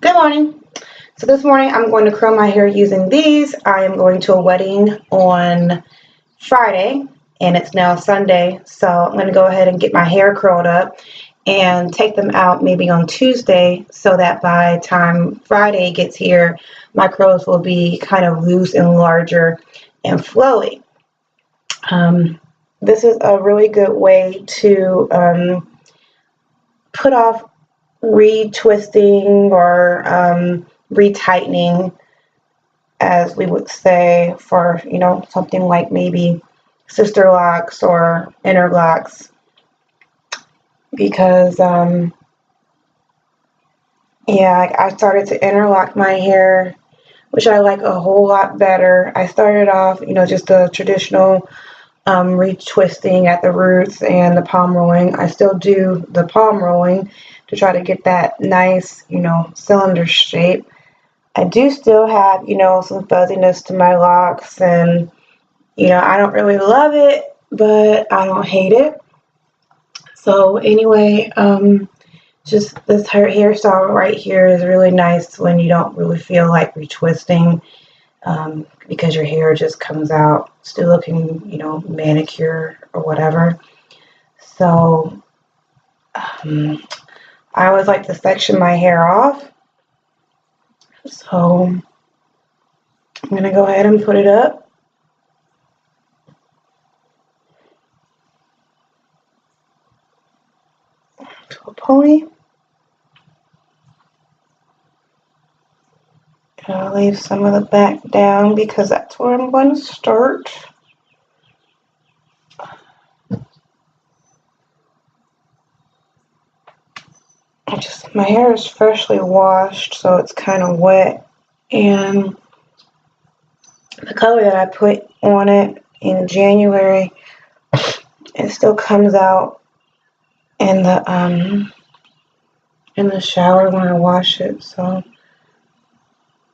Good morning. So this morning I'm going to curl my hair using these. I am going to a wedding on Friday and it's now Sunday. So I'm going to go ahead and get my hair curled up and take them out maybe on Tuesday so that by the time Friday gets here, my curls will be kind of loose and larger and flowy. This is a really good way to put off retwisting or retightening, as we would say, for something like maybe sister locks or inner locks, because yeah, I started to interlock my hair, which I like a whole lot better. I started off just the traditional retwisting at the roots and the palm rolling. I still do the palm rolling to try to get that nice, cylinder shape. I do still have, some fuzziness to my locks, and, I don't really love it, but I don't hate it. So anyway, just this hairstyle right here is really nice when you don't really feel like retwisting, because your hair just comes out still looking, manicure or whatever. So I always like to section my hair off. So I'm going to go ahead and put it up. To a pony. And I'll leave some of the back down because that's where I'm going to start. My hair is freshly washed, so it's kind of wet, and the color that I put on it in January, it still comes out in the shower when I wash it. So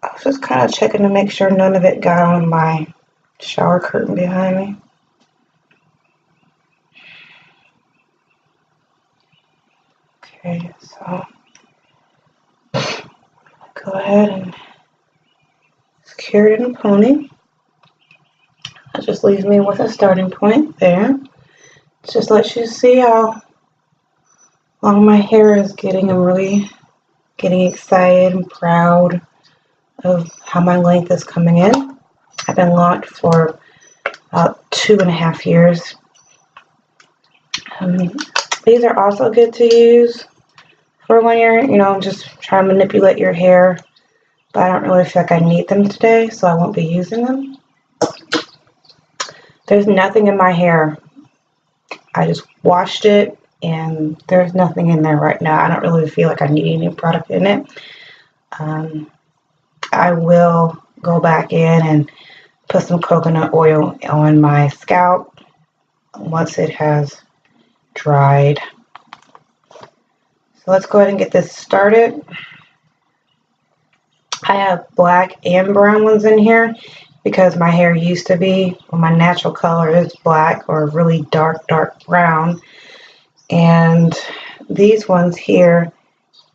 I was just kind of checking to make sure none of it got on my shower curtain behind me. Okay, so go ahead and secure it in a pony. That just leaves me with a starting point there. Just lets you see how long my hair is getting. I'm really getting excited and proud of how my length is coming in. I've been locked for about 2.5 years. These are also good to use for when you're, just trying to manipulate your hair, but I don't really feel like I need them today, so I won't be using them. There's nothing in my hair. I just washed it, and there's nothing in there right now. I don't really feel like I need any product in it. I will go back in and put some coconut oil on my scalp once it has dried. So let's go ahead and get this started. I have black and brown ones in here because my hair used to be, well, my natural color is black or really dark brown. And these ones here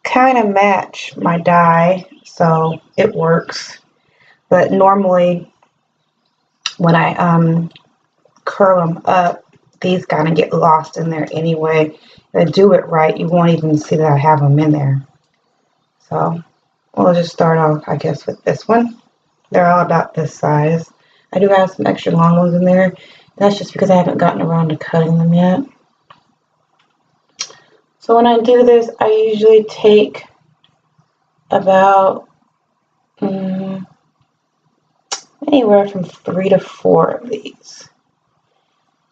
kind of match my dye, so it works. But normally when I curl them up, these kind of get lost in there anyway. If I do it right, you won't even see that I have them in there. So we'll just start off, I guess, with this one. They're all about this size. I do have some extra long ones in there. That's just because I haven't gotten around to cutting them yet. So when I do this, I usually take about anywhere from 3 to 4 of these.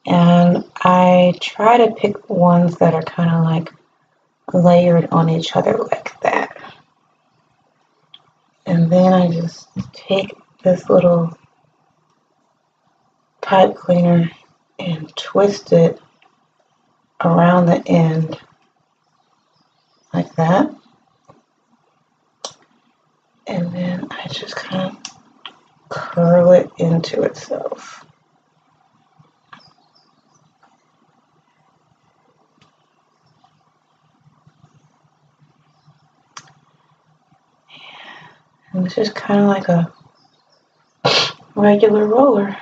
And I try to pick ones that are kind of like layered on each other like that. And then I just take this little pipe cleaner and twist it around the end like that. And then I just kind of curl it into itself. And it's just kind of like a regular roller.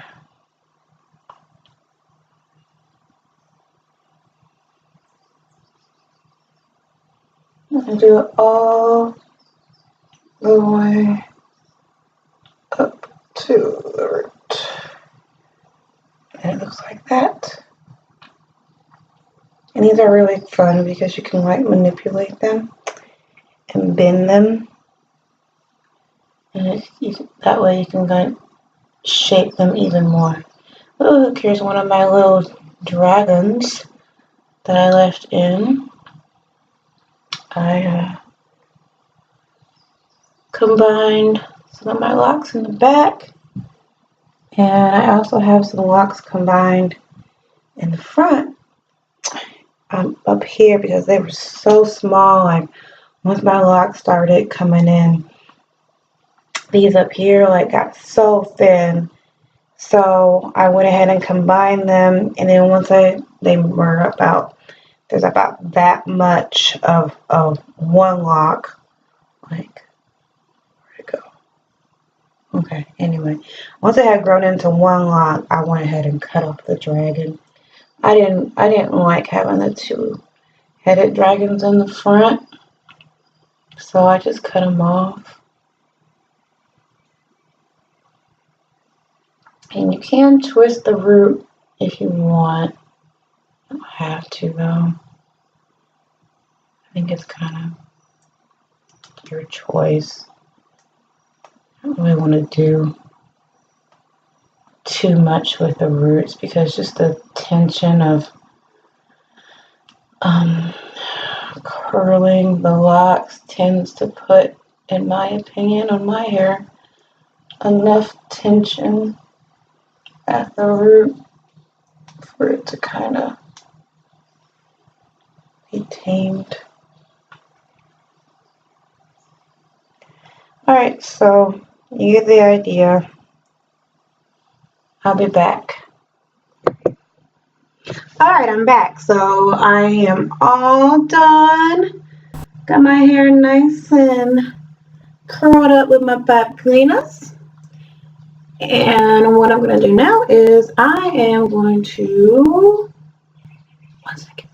And do it all the way up to the root. And it looks like that. And these are really fun because you can like manipulate them and bend them. And that way you can like shape them even more. Oh, look, here's one of my little dragons that I left in. I combined some of my locks in the back, and I also have some locks combined in the front up here because they were so small. Like once my locks started coming in, these up here like got so thin. So I went ahead and combined them, and then once they were about, there's about that much of one lock. Like, where'd it go? Okay, anyway, once it had grown into one lock, I went ahead and cut off the dragon. I didn't like having the two-headed dragons in the front, so I just cut them off. And you can twist the root if you want. You don't have to though. I think it's kind of your choice. I don't really want to do too much with the roots because just the tension of curling the locks tends to put, in my opinion, on my hair, enough tension at the root for it to kind of be tamed. Alright, so you get the idea. I'll be back. Alright, I'm back. So I am all done. Got my hair nice and curled up with my pipe cleaners. And what I'm going to do now is I am going to... One second.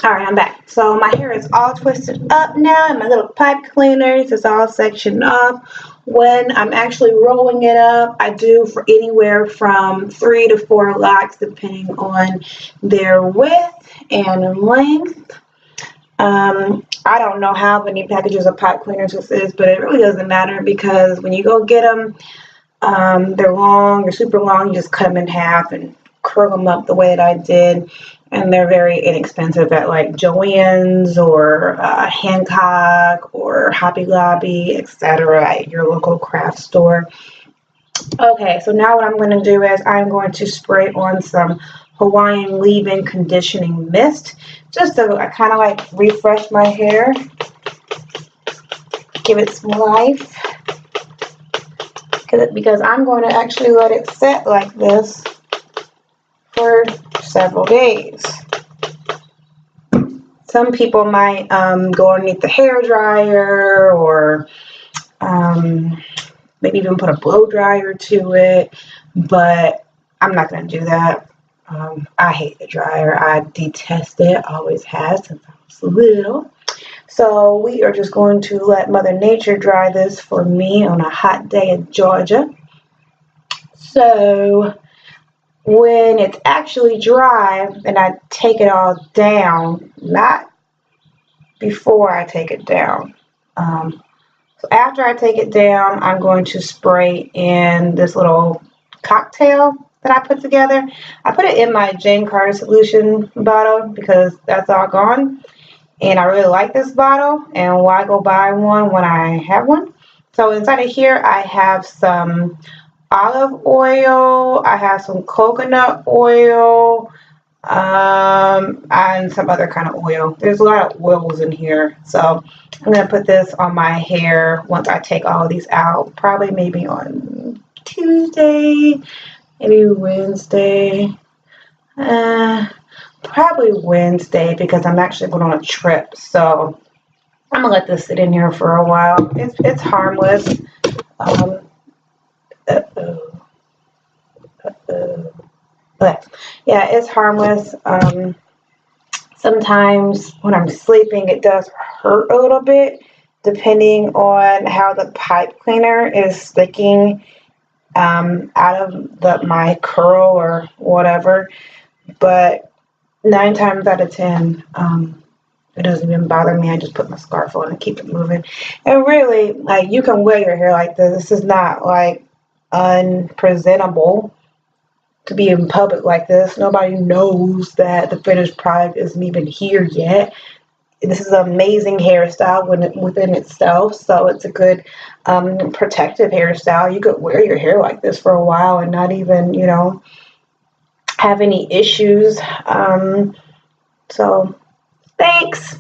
Alright, I'm back. So my hair is all twisted up now, and my little pipe cleaners is all sectioned off. When I'm actually rolling it up, I do for anywhere from 3 to 4 locks, depending on their width and length. I don't know how many packages of pipe cleaners this is, but it really doesn't matter because when you go get them, they're long, they're super long. You just cut them in half and curl them up the way that I did. And they're very inexpensive at like Joann's or Hancock or Hobby Lobby, etc. at your local craft store. Okay, so now what I'm going to do is I'm going to spray on some Hawaiian leave-in conditioning mist just to kind of like refresh my hair, give it some life, because I'm going to actually let it set like this for several days. Some people might go underneath the hair dryer or maybe even put a blow dryer to it, but I'm not going to do that. I hate the dryer. I detest it. Always has since I was little. So we are just going to let Mother Nature dry this for me on a hot day in Georgia. So when it's actually dry, then I take it all down, not before I take it down. So after I take it down, I'm going to spray in this little cocktail that I put together. I put it in my Jane Carter solution bottle because that's all gone. And I really like this bottle, and why go buy one when I have one? So inside of here, I have some olive oil, I have some coconut oil, and some other kind of oil. There's a lot of oils in here. So I'm going to put this on my hair once I take all of these out, probably maybe on Tuesday, maybe Wednesday. Probably Wednesday because I'm actually going on a trip. So I'm gonna let this sit in here for a while. It's harmless. Uh-oh. Uh-oh. Okay. Yeah, it's harmless. Sometimes when I'm sleeping, it does hurt a little bit, depending on how the pipe cleaner is sticking out of my curl or whatever. But 9 times out of 10, it doesn't even bother me. I just put my scarf on and keep it moving. And really, like, you can wear your hair like this. This is not like unpresentable to be in public like this. Nobody knows that the finished product isn't even here yet. This is an amazing hairstyle within itself, so it's a good protective hairstyle. You could wear your hair like this for a while and not even, have any issues. So thanks.